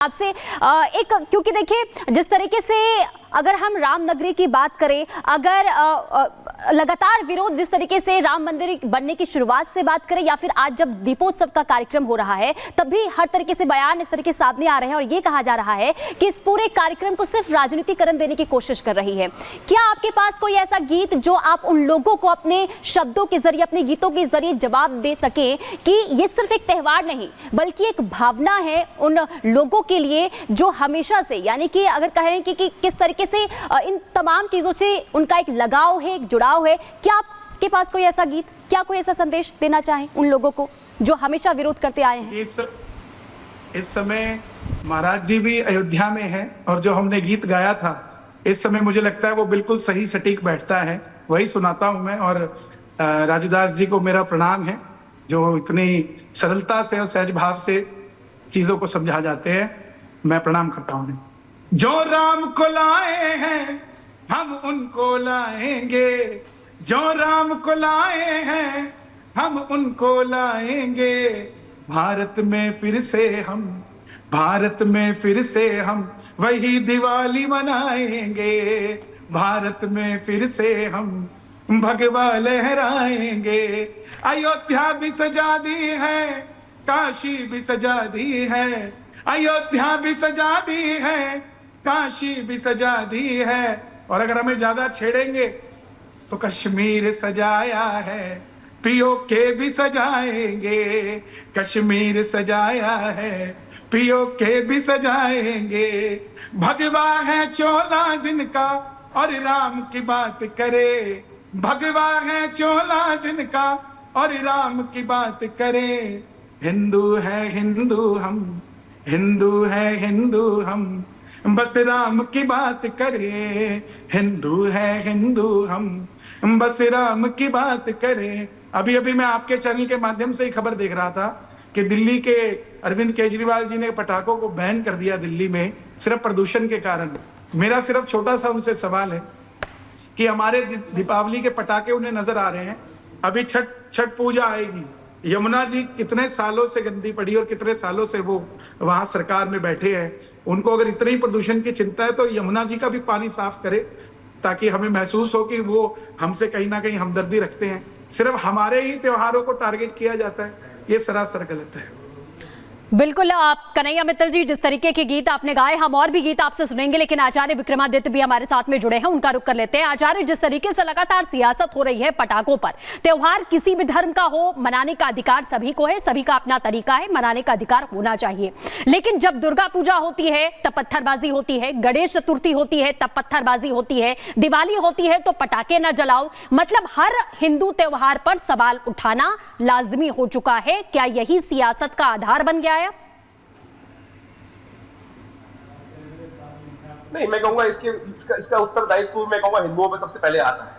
आपसे एक, क्योंकि देखिए जिस तरीके से अगर हम राम नगरी की बात करें, अगर लगातार विरोध जिस तरीके से राम मंदिर बनने की शुरुआत से बात करें या फिर आज जब दीपोत्सव का कार्यक्रम हो रहा है, तब भी हर तरीके से बयान इस तरीके सामने आ रहे हैं और ये कहा जा रहा है कि इस पूरे कार्यक्रम को सिर्फ राजनीतिकरण देने की कोशिश कर रही है। क्या आपके पास कोई ऐसा गीत जो आप उन लोगों को अपने शब्दों के जरिए, अपने गीतों के जरिए जवाब दे सके कि ये सिर्फ एक त्यौहार नहीं बल्कि एक भावना है उन लोगों के लिए जो हमेशा से, यानी कि अगर कहें कि किस तरीके से इन तमाम चीजों से उनका एक लगाव है, एक जुड़ाव है। क्या आपके पास कोई ऐसा गीत, क्या कोई ऐसा संदेश देना चाहें उन लोगों को जो हमेशा विरोध करते आए हैं? इस समय महाराज जी भी अयोध्या में हैं और जो हमने गीत गाया था इस समय मुझे लगता है वो बिल्कुल सही सटीक बैठता है, वही सुनाता हूं मैं। और राजूदास जी को मेरा प्रणाम है जो इतनी सरलता से और सहज भाव से चीजों को समझा जाते हैं, मैं प्रणाम करता हूं। जो राम को लाए हैं हम उनको लाएंगे, जो राम को लाए हैं हम उनको लाएंगे, भारत में फिर से हम, भारत में फिर से हम वही दिवाली मनाएंगे, भारत में फिर से हम भगवा लहराएंगे। अयोध्या भी सजा दी है, काशी भी सजा दी है, अयोध्या भी सजा दी है, काशी भी सजा दी है। और अगर हमें ज्यादा छेड़ेंगे तो कश्मीर सजाया है, पीओके भी सजाएंगे, कश्मीर सजाया है, पीओके भी सजाएंगे। भगवा है चोला जिनका और राम की बात करे, भगवा है चोला जिनका और राम की बात करे। हिंदू है हिंदू हम, हिंदू है हिंदू हम, बस राम की बात करें। हिंदू है हिंदू हम, बस राम की बात करें। अभी अभी मैं आपके चैनल के माध्यम से ही खबर देख रहा था कि दिल्ली के अरविंद केजरीवाल जी ने पटाखों को बैन कर दिया दिल्ली में, सिर्फ प्रदूषण के कारण। मेरा सिर्फ छोटा सा उनसे सवाल है कि हमारे दीपावली के पटाखे उन्हें नजर आ रहे हैं, अभी छठ पूजा आएगी, यमुना जी कितने सालों से गंदी पड़ी और कितने सालों से वो वहां सरकार में बैठे हैं। उनको अगर इतनी प्रदूषण की चिंता है तो यमुना जी का भी पानी साफ करे ताकि हमें महसूस हो कि वो हमसे कहीं ना कहीं हमदर्दी रखते हैं। सिर्फ हमारे ही त्योहारों को टारगेट किया जाता है, ये सरासर गलत है। बिल्कुल आप कन्हैया मित्तल जी, जिस तरीके के गीत आपने गाए, हम और भी गीत आपसे सुनेंगे, लेकिन आचार्य विक्रमादित्य भी हमारे साथ में जुड़े हैं, उनका रुख कर लेते हैं। आचार्य, जिस तरीके से लगातार सियासत हो रही है पटाखों पर, त्योहार किसी भी धर्म का हो, मनाने का अधिकार सभी को है, सभी का अपना तरीका है, मनाने का अधिकार होना चाहिए। लेकिन जब दुर्गा पूजा होती है तब पत्थरबाजी होती है, गणेश चतुर्थी होती है तब पत्थरबाजी होती है, दिवाली होती है तो पटाखे न जलाओ, मतलब हर हिंदू त्योहार पर सवाल उठाना लाजमी हो चुका है। क्या यही सियासत का आधार बन गया है? नहीं, मैं कहूंगा इसका उत्तरदायित्व मैं कहूंगा हिंदुओं पे सबसे पहले आता है,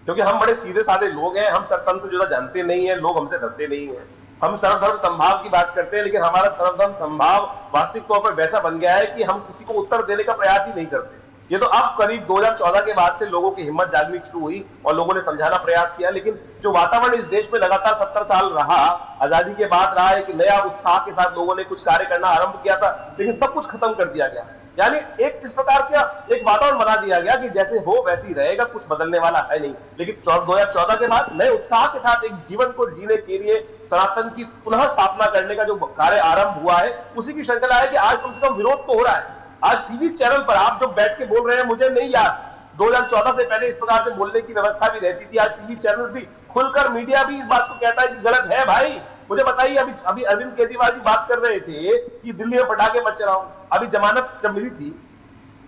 क्योंकि हम बड़े सीधे साधे लोग हैं, हम सर्वधर्म से जुड़ा जानते नहीं है, लोग हमसे डरते नहीं है। हम सर्वधर्म संभाव की बात करते हैं, लेकिन हमारा सर्वधर्म संभाव वास्तविक तौर पर वैसा बन गया है कि हम किसी को उत्तर देने का प्रयास ही नहीं करते। ये तो अब करीब 2014 के बाद से लोगों की हिम्मत जागनी शुरू हुई और लोगों ने समझाना प्रयास किया, लेकिन जो वातावरण इस देश में लगातार 70 साल रहा, आजादी के बाद रहा, एक नया उत्साह के साथ लोगों ने कुछ कार्य करना आरंभ किया था, लेकिन सब कुछ खत्म कर दिया गया। यानी एक इस प्रकार का एक वातावरण बना दिया गया कि जैसे हो वैसे ही रहेगा, कुछ बदलने वाला है नहीं। लेकिन 2014 के बाद नए उत्साह के साथ एक जीवन को जीने के लिए सनातन की पुनः स्थापना करने का जो कार्य आरंभ हुआ है, उसी की श्रृंखला है कि आज कम से कम विरोध तो हो रहा है। आज टीवी चैनल पर आप जो बैठ के बोल रहे हैं, मुझे नहीं याद 2014 से पहले इस प्रकार से बोलने की व्यवस्था भी रहती थी। आज टीवी चैनल भी खुलकर, मीडिया भी इस बात को कहता है कि गलत है। भाई मुझे बताइए, अभी अरविंद केजरीवाल जी बात कर रहे थे कि दिल्ली में पटाखे मत चलाओ। अभी जमानत जब मिली थी,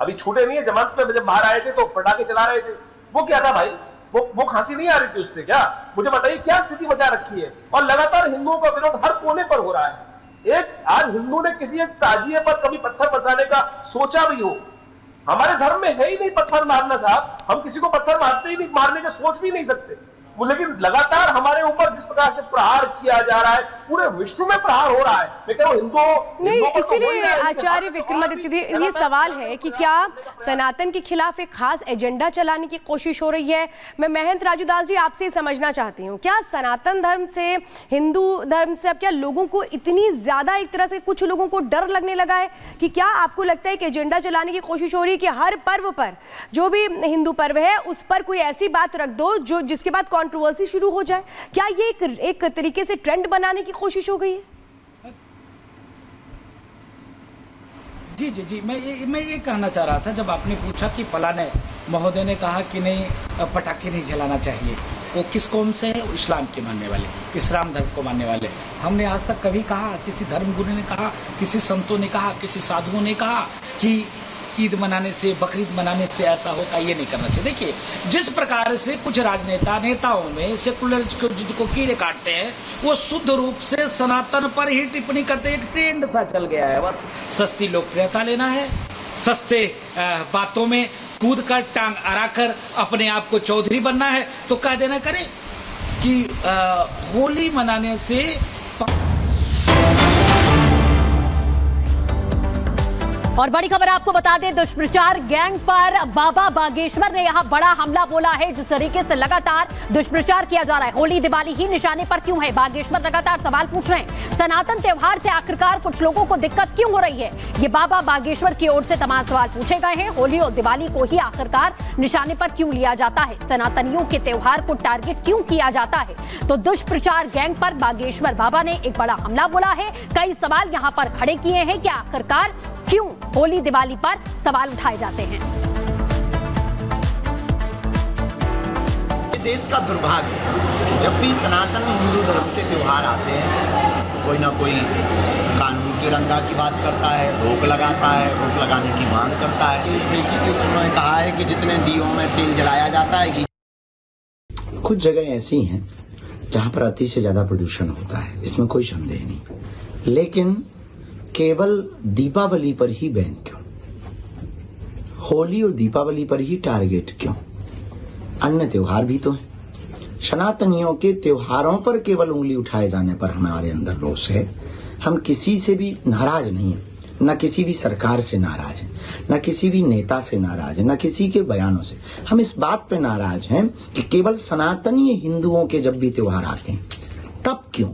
अभी छूटे नहीं है, जमानत पे जब बाहर आए थे तो पटाखे चला रहे थे। वो क्या था भाई, वो खांसी नहीं आ रही थी उससे क्या? मुझे बताइए क्या स्थिति बचा रखी है। और लगातार हिंदुओं का विरोध हर कोने पर हो रहा है। एक आज हिंदू ने किसी एक ताजिए पर कभी पत्थर बरसाने का सोचा भी हो? हमारे धर्म में है ही नहीं पत्थर मारना साहब, हम किसी को पत्थर मारते ही नहीं, मारने का सोच भी नहीं सकते। लेकिन लगातार हमारे ऊपर जिस प्रकार से प्रहार किया जा रहा है, पूरे विश्व में प्रहार हो रहा है। मैं कह रहा हूं नहीं, हिंदुओं इसीलिए आचार्य विक्रमादित्य ये सवाल है कि क्या सनातन के खिलाफ एक खास एजेंडा चलाने की कोशिश हो रही है? मैं महंत राजूदास जी आपसे समझना चाहती हूँ, क्या सनातन धर्म से, हिंदू धर्म से अब क्या लोगों को इतनी ज्यादा, एक तरह से कुछ लोगों को डर लगने लगा है कि क्या आपको लगता है कि एजेंडा चलाने की कोशिश हो रही है कि हर पर्व पर, जो भी हिंदू पर्व है उस पर कोई ऐसी बात रख दो जो जिसके बाद कंट्रोवर्सी शुरू हो जाए? क्या ये एक तरीके से ट्रेंड बनाने की कोशिश हो गई है? जी जी जी, मैं ये कहना चाह रहा था, जब आपने पूछा कि फलाने महोदय ने कहा कि नहीं पटाखे नहीं जलाना चाहिए, वो किस कौम से है? इस्लाम के मानने वाले, इस्लाम धर्म को मानने वाले। हमने आज तक कभी कहा, किसी धर्मगुरु ने कहा, किसी संतों ने कहा, किसी साधुओं ने कहा कि ईद मनाने से, बकरीद मनाने से ऐसा होता, ये नहीं करना चाहिए। देखिए, जिस प्रकार से कुछ नेताओं में सेकुलर को कीड़े काटते हैं, वो शुद्ध रूप से सनातन पर ही टिप्पणी करते, एक ट्रेंड सा चल गया है। बस सस्ती लोकप्रियता लेना है, सस्ते बातों में कूद कर, टांग अड़ाकर अपने आप को चौधरी बनना है, तो कह देना करे कि होली मनाने से। और बड़ी खबर आपको बता दें, दुष्प्रचार गैंग पर बाबा बागेश्वर ने यहां बड़ा हमला बोला है। जिस तरीके से लगातार दुष्प्रचार किया जा रहा है, होली दिवाली ही निशाने पर क्यों है? बागेश्वर लगातार सवाल पूछ रहे हैं, सनातन त्योहार से आखिरकार कुछ लोगों को दिक्कत क्यों हो रही है? ये बाबा बागेश्वर की ओर से तमाम सवाल पूछे गए हैं। होली और दिवाली को ही आखिरकार निशाने पर क्यों लिया जाता है? सनातनियों के त्योहार को टारगेट क्यों किया जाता है? तो दुष्प्रचार गैंग पर बागेश्वर बाबा ने एक बड़ा हमला बोला है। कई सवाल यहां पर खड़े किए हैं कि आखिरकार क्यों होली दिवाली पर सवाल उठाए जाते हैं। देश का दुर्भाग्य है कि जब भी सनातन हिंदू धर्म के त्योहार आते हैं, कोई ना कोई कानून की रंगा की बात करता है, रोक लगाता है, रोक लगाने की मांग करता है। न्यूज़ देखी कि उसने कहा है कि जितने दियों में तेल जलाया जाता है। कुछ जगह ऐसी हैं जहां पर अति से ज्यादा प्रदूषण होता है, इसमें कोई संदेह नहीं, लेकिन केवल दीपावली पर ही बैन क्यों? होली और दीपावली पर ही टारगेट क्यों? अन्य त्योहार भी तो हैं। सनातनियों के त्योहारों पर केवल उंगली उठाए जाने पर हमारे अंदर रोष है। हम किसी से भी नाराज नहीं है, न किसी भी सरकार से नाराज है, न किसी भी नेता से नाराज है, न किसी के बयानों से। हम इस बात पे नाराज हैं कि केवल सनातनी हिंदुओं के जब भी त्योहार आते हैं तब क्यों?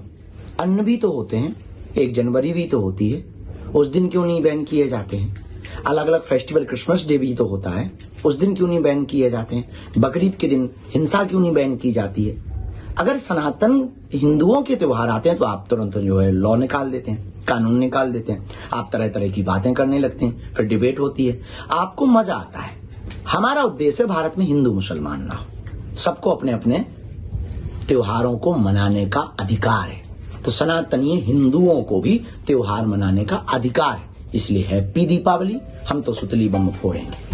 अन्य भी तो होते हैं, 1 जनवरी भी तो होती है, उस दिन क्यों नहीं बैन किए जाते हैं? अलग अलग फेस्टिवल, क्रिसमस डे भी तो होता है, उस दिन क्यों नहीं बैन किए जाते हैं? बकरीद के दिन हिंसा क्यों नहीं बैन की जाती है? अगर सनातन हिंदुओं के त्योहार आते हैं तो आप तुरंत जो है लॉ निकाल देते हैं, कानून निकाल देते हैं, आप तरह तरह की बातें करने लगते हैं, फिर डिबेट होती है, आपको मजा आता है। हमारा उद्देश्य भारत में हिंदू मुसलमान ना हो, सबको अपने अपने त्योहारों को मनाने का अधिकार है। तो सनातनी हिंदुओं को भी त्योहार मनाने का अधिकार है, इसलिए हैप्पी दीपावली। हम तो सुतली बम फोड़ेंगे।